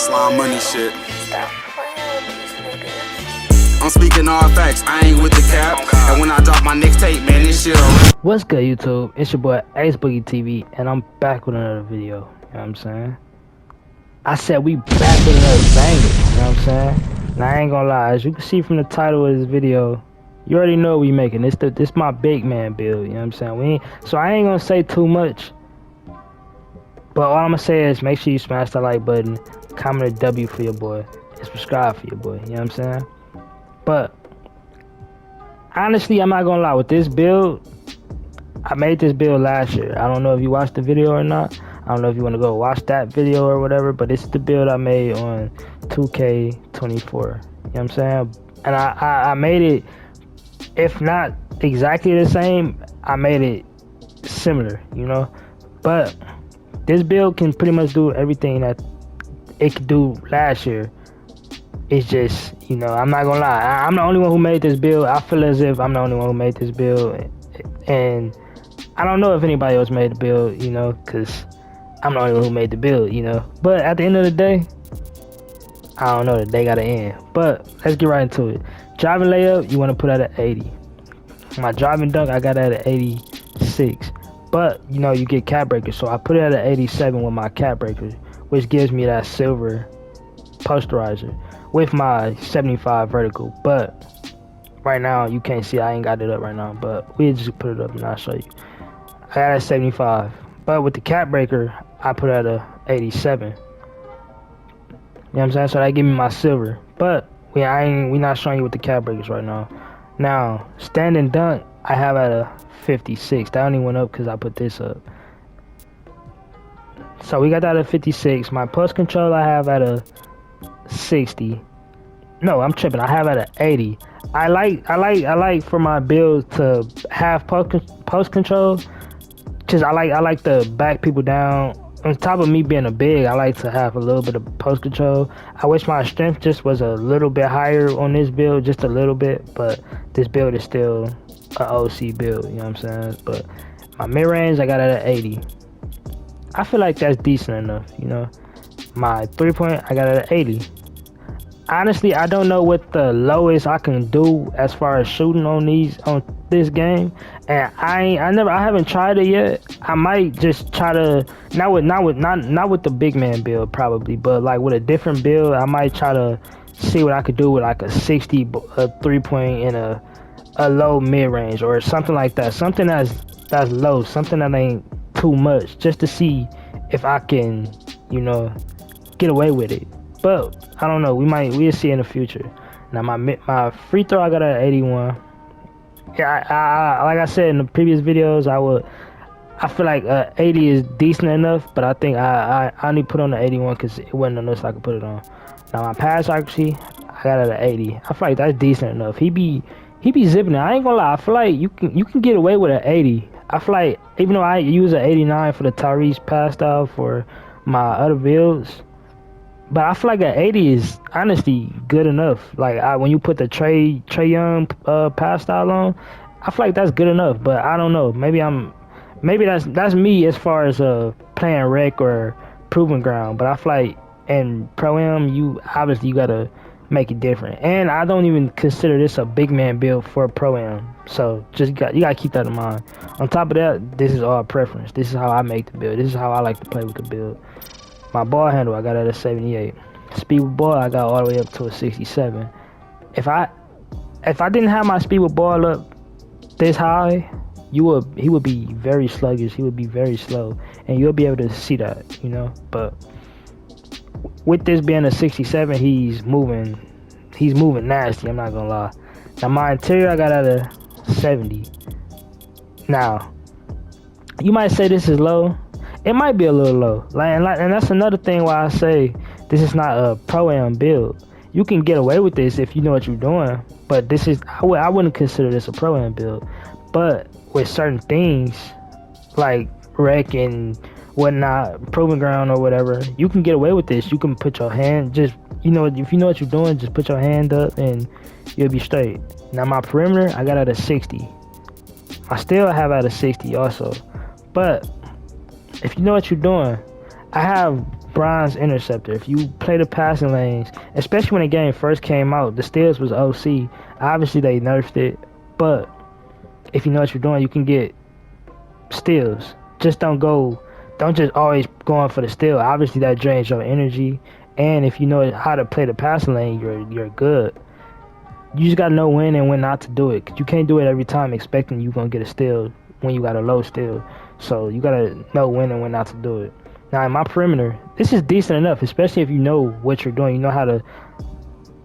Slime money shit. I'm speaking all facts, I ain't with the cap. And when I drop my next tape, man, this shit. What's good, YouTube? It's your boy AceBoogie Tv, and I'm back with another video. You know what I'm saying? I said we back with another banger. You know what I'm saying? Now I ain't gonna lie, as you can see from the title of this video, you already know what we making. This my BigMan build. You know what I'm saying? So I ain't gonna say too much. But all I'm gonna say is make sure you smash that like button, comment a W for your boy, and subscribe for your boy. You know what I'm saying? But honestly, I'm not gonna lie, with this build, I made this build last year. I don't know if you watched the video or not. I don't know if you want to go watch that video or whatever, but this is the build I made on 2K24. You know what I'm saying? And I made it, if not exactly the same, I made it similar, you know? But this build can pretty much do everything that it could do last year. It's just, you know, I'm not gonna lie, I'm the only one who made this build. I feel as if I'm the only one who made this build, and I don't know if anybody else made the build, you know, because I'm the only one who made the build, you know. But at the end of the day, I don't know, the day gotta end. But let's get right into it. Driving layup, you want to put at an 80. My driving dunk, I got at an 86. But, you know, you get cap breakers, so I put it at an 87 with my cap breakers, which gives me that silver posterizer with my 75 vertical. But right now you can't see, I ain't got it up right now, but we'll just put it up and I'll show you. I got a 75, but with the cap breaker I put it at a 87. You know what I'm saying? So that give me my silver, but we not showing you with the cap breakers right now. Now standing dunk I have at a 56. That only went up because I put this up. So we got that at 56. My post control I have at a 60. No, I'm tripping. I have at an 80. I like for my build to have post control, cause I like to back people down. On top of me being a big, I like to have a little bit of post control. I wish my strength just was a little bit higher on this build, just a little bit. But this build is still an OC build. You know what I'm saying? But my mid range, I got it at 80. I feel like that's decent enough. You know, my 3-point, I got it at 80. Honestly, I don't know what the lowest I can do as far as shooting on this game, and I haven't tried it yet. I might just try to not with the BigMan build probably, but like with a different build, I might try to see what I could do with like a 60 a 3-point and a low mid range or something like that. Something that's low, something that ain't too much, just to see if I can, you know, get away with it. But I don't know. We'll see in the future. Now my free throw I got at 81. Yeah, I like I said in the previous videos, I feel like 80 is decent enough, but I think I need to put on the 81 because it wasn't enough so I could put it on. Now my pass accuracy I got it at 80. I feel like that's decent enough. He be zipping it. I ain't gonna lie. I feel like you can get away with an 80. I feel like even though I use an 89 for the Tyrese pass style for my other builds, but I feel like an 80 is honestly good enough. Like when you put the Trey Young pass style on, I feel like that's good enough. But I don't know. Maybe that's me as far as playing rec or proving ground. But I feel like in Pro-Am, you gotta make it different. And I don't even consider this a BigMan build for Pro-Am. So just you gotta keep that in mind. On top of that, this is all preference. This is how I make the build. This is how I like to play with the build. My ball handle, I got at a 78. Speed with ball, I got all the way up to a 67. If I didn't have my speed with ball up this high, he would be very sluggish. He would be very slow, and you'll be able to see that, you know. But with this being a 67, he's moving nasty. I'm not gonna lie. Now my interior, I got at a 70. Now you might say this is low. It might be a little low, and that's another thing why I say this is not a Pro-Am build. You can get away with this if you know what you're doing, but this is I wouldn't consider this a Pro-Am build. But with certain things like rec and whatnot, proving ground or whatever, you can get away with this. You can put your hand, just, you know, if you know what you're doing, just put your hand up and you'll be straight. Now my perimeter, I got at a 60. I still have at a 60 also, but if you know what you're doing, I have bronze interceptor. If you play the passing lanes, especially when the game first came out, the steals was OC. Obviously they nerfed it, but if you know what you're doing, you can get steals. Just don't just always going for the steal. Obviously that drains your energy, and if you know how to play the passing lane, you're good. You just gotta know when and when not to do it, 'cause you can't do it every time expecting you're gonna get a steal when you got a low steal. So you gotta know when and when not to do it. Now in my perimeter, this is decent enough, especially if you know what you're doing. You know how to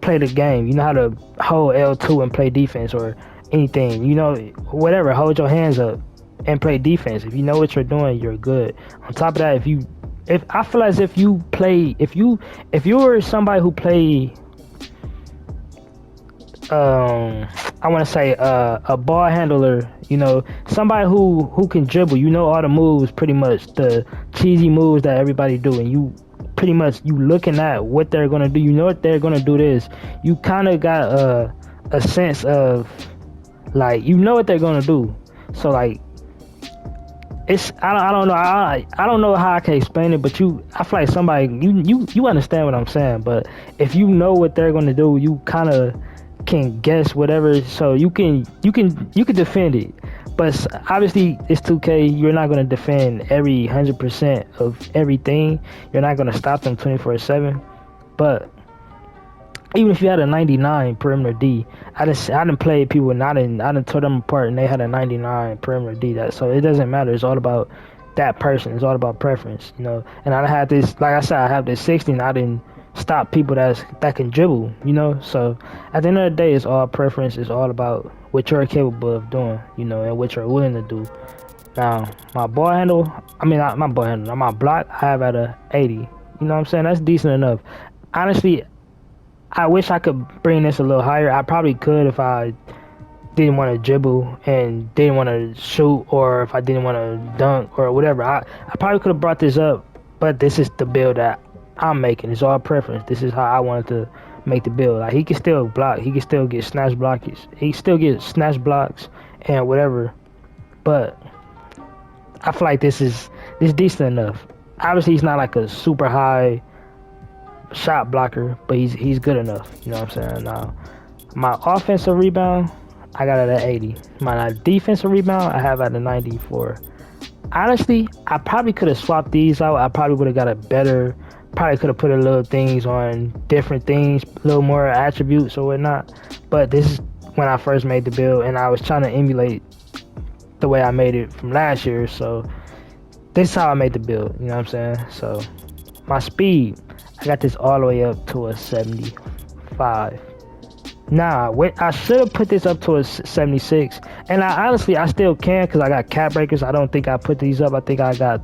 play the game. You know how to hold L2 and play defense or anything. You know, whatever, hold your hands up and play defense. If you know what you're doing, you're good. On top of that, if I feel as if you were somebody who played I want to say a ball handler, you know, somebody who can dribble, you know, all the moves, pretty much the cheesy moves that everybody do, and you pretty much you looking at what they're gonna do, you know what they're gonna do. This you kind of got a sense of, like, you know what they're gonna do. So like, it's I don't know I don't know how I can explain it, but I feel like somebody you understand what I'm saying. But if you know what they're gonna do, you kind of can guess whatever, so you can defend it. But obviously it's 2K, you're not going to defend every 100% of everything. You're not going to stop them 24/7. But even if you had a 99 perimeter D, I didn't play people and I didn't tore them apart and they had a 99 perimeter D. So it doesn't matter. It's all about that person. It's all about preference, you know. And I had this, like I said, I have this 60 and I didn't stop people that can dribble, you know. So at the end of the day, it's all preference. It's all about what you're capable of doing, you know, and what you're willing to do. Now my ball handle, not my ball handle, my block, I have at a 80. You know what I'm saying? That's decent enough. Honestly, I wish I could bring this a little higher. I probably could if I didn't want to dribble and didn't want to shoot, or if I didn't want to dunk or whatever. I probably could have brought this up, but this is the build that I'm making. It's all preference. This is how I wanted to make the build. Like, he can still block. He can still get snatch blocks. He still get snatch blocks and whatever. But I feel like this is decent enough. Obviously, he's not like a super high shot blocker, but he's good enough. You know what I'm saying? Now, my offensive rebound, I got it at 80. My defensive rebound, I have at a 94. Honestly, I probably could have swapped these out. I probably would have got a better. Probably could have put a little things on different things, a little more attributes or whatnot. But this is when I first made the build, and I was trying to emulate the way I made it from last year. So this is how I made the build. You know what I'm saying? So my speed, I got this all the way up to a 75. Nah, I should have put this up to a 76. And I still can, because I got cap breakers. I don't think I put these up. I think I got,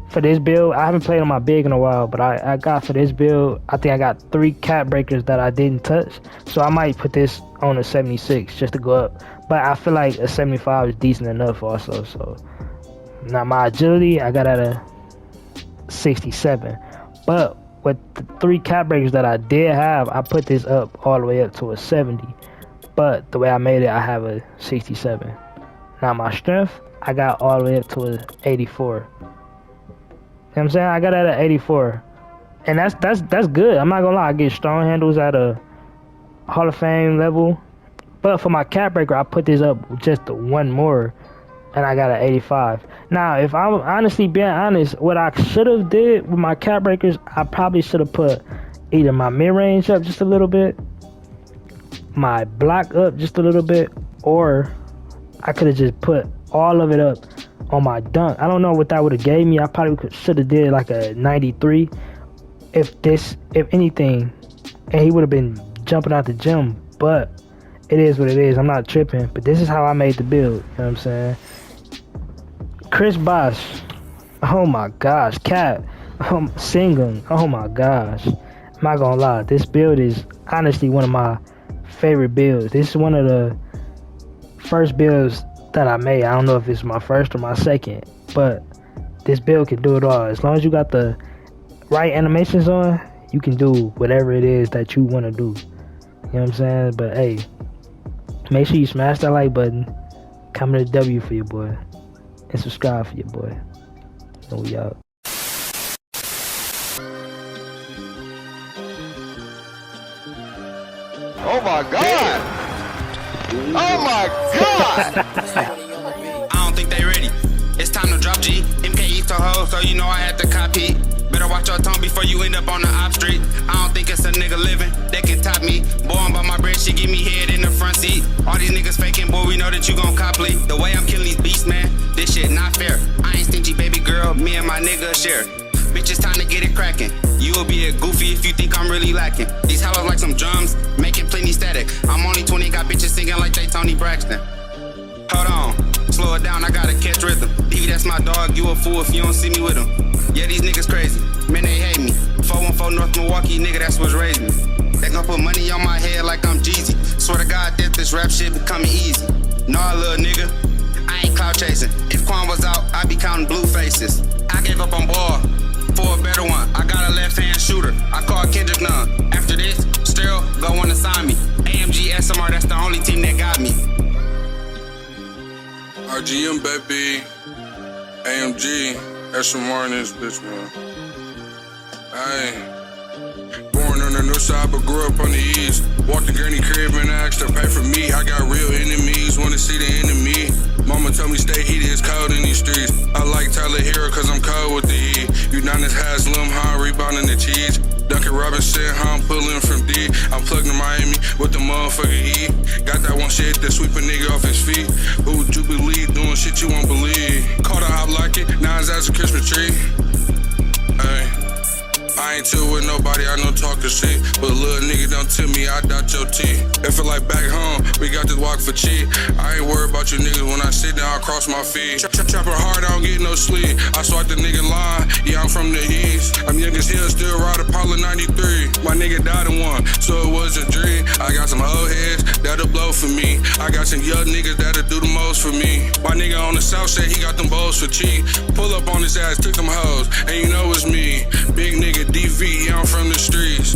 for this build, I haven't played on my big in a while, but I got, for this build, I think I got 3 cap breakers that I didn't touch. So I might put this on a 76 just to go up. But I feel like a 75 is decent enough also. So now my agility, I got at a 67. But with the 3 cap breakers that I did have, I put this up all the way up to a 70. But the way I made it, I have a 67. Now my strength, I got all the way up to a 84. You know what I'm saying? I got it at 84. And that's good. I'm not gonna lie, I get strong handles at a Hall of Fame level. But for my cap breaker, I put this up just one more, and I got an 85. Now, if I'm honestly being honest, what I should have did with my cap breakers, I probably should have put either my mid-range up just a little bit, my block up just a little bit, or I could have just put all of it up on my dunk. I don't know what that would have gave me. I probably should have did like a 93 if anything, and he would have been jumping out the gym. But it is what it is. I'm not tripping. But this is how I made the build. You know what I'm saying? Chris Bosh. Oh my gosh. Cat. Singing. Oh my gosh. I'm not gonna lie. This build is honestly one of my favorite builds. This is one of the first builds that I made. I don't know if it's my first or my second, but this build can do it all. As long as you got the right animations on, you can do whatever it is that you want to do. You know what I'm saying? But hey, make sure you smash that like button, comment a W for your boy, and subscribe for your boy. And we out. Oh my God! Oh my God! I don't think they ready. It's time to drop G. MKE to hoe, so you know I had to copy. Better watch your tongue before you end up on the op street. I don't think it's a nigga living that can top me. Boy, I'm by my bread, she give me head in the front seat. All these niggas faking, boy, we know that you gon' cop lead. The way I'm killing these beasts, man, this shit not fair. I ain't stingy, baby girl, me and my nigga share. Bitch, it's time to get it cracking. You'll be a goofy if you think I'm really lacking. These hollows like some drums, making plenty static. I'm only 20, got bitches singing like they Tony Braxton. Hold on, slow it down, I gotta catch rhythm. DV, that's my dog, you a fool if you don't see me with him. Yeah, these niggas crazy, man, they hate me. 414 North Milwaukee, nigga, that's what's raised me. They gon' put money on my head like I'm Jeezy. Swear to God that this rap shit becoming easy. Nah, little nigga, I ain't clout chasing. If Quan was out, I'd be counting blue faces. I gave up on ball for a better one. I got a left-hand shooter, I call Kendrick Nunn. After this, still go wanna sign me. AMG, SMR, that's the only team that got me. RGM, baby. AMG, SMR in this bitch, man. Ayy. Born on the north side, but grew up on the east. Walked to granny crib and asked her pay for me. I got real enemies, wanna see the enemy. Mama told me stay heated, it's cold in these streets. I like Tyler Hero cause I'm cold with the E. Udonis Haslam, how I'm rebounding the cheese. Duncan Robinson, how I'm pulling from D. I'm plugged in Miami with the motherfucking E. Got that one shit that sweep a nigga off his feet. Who would you believe doing shit you won't believe? Caught a hop like it, now it's as a Christmas tree. Ay. I ain't chill with nobody, I know talking shit. But little nigga don't tell me I dot your teeth. It feel like back home, we got this walk for cheap. I ain't worried about you niggas when I sit down across my feet. Chopper hard, I don't get no sleep. I swipe the nigga line, yeah, I'm from the east. I'm young as hell, still ride Apollo 93. My nigga died in one, so it was a dream. I got some old heads that'll blow for me. I got some young niggas that'll do the most for me. My nigga on the south said he got them bowls for cheap. Pull up on his ass, took them hoes, and you know it's me. Big nigga DV, yeah, I'm from the streets.